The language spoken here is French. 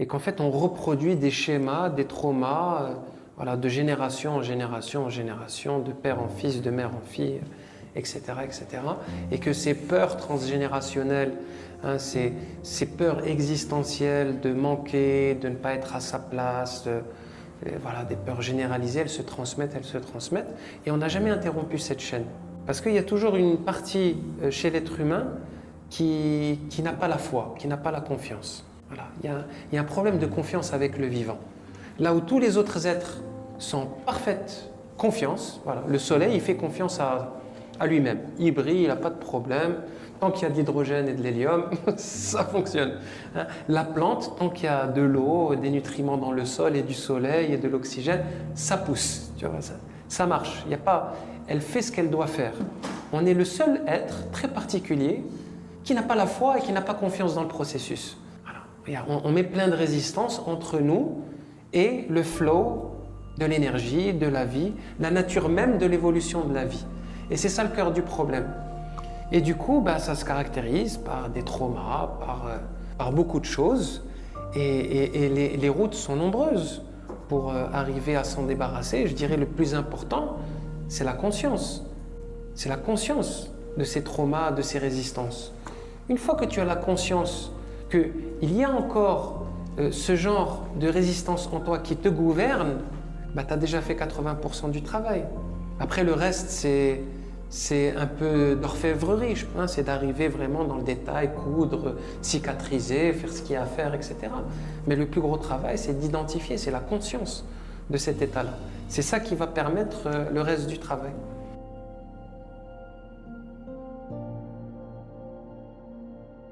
et qu'en fait on reproduit des schémas, des traumas, voilà, de génération en génération en génération, de père en fils, de mère en fille, etc., etc. Et que ces peurs transgénérationnelles, hein, ces peurs existentielles de manquer, de ne pas être à sa place, voilà, des peurs généralisées, elles se transmettent, et on n'a jamais interrompu cette chaîne. Parce qu'il y a toujours une partie chez l'être humain qui n'a pas la foi, qui n'a pas la confiance. Voilà. Il y a un problème de confiance avec le vivant. Là où tous les autres êtres sont en parfaite confiance, voilà, le soleil il fait confiance à lui-même. Il brille, il n'a pas de problème. Tant qu'il y a de l'hydrogène et de l'hélium, ça fonctionne. La plante, tant qu'il y a de l'eau, des nutriments dans le sol et du soleil et de l'oxygène, ça pousse. Tu vois, ça marche. Il y a pas, elle fait ce qu'elle doit faire. On est le seul être très particulier qui n'a pas la foi et qui n'a pas confiance dans le processus. Voilà. On met plein de résistance entre nous et le flow de l'énergie, de la vie, la nature même de l'évolution de la vie. Et c'est ça le cœur du problème. Et du coup, ça se caractérise par des traumas, par beaucoup de choses. Et les routes sont nombreuses pour arriver à s'en débarrasser. Je dirais le plus important, c'est la conscience. C'est la conscience de ces traumas, de ces résistances. Une fois que tu as la conscience qu'il y a encore ce genre de résistance en toi qui te gouverne, tu as déjà fait 80% du travail. Après, le reste, c'est un peu d'orfèvrerie, c'est d'arriver vraiment dans le détail, coudre, cicatriser, faire ce qu'il y a à faire, etc. Mais le plus gros travail, c'est d'identifier, c'est la conscience de cet état-là. C'est ça qui va permettre le reste du travail.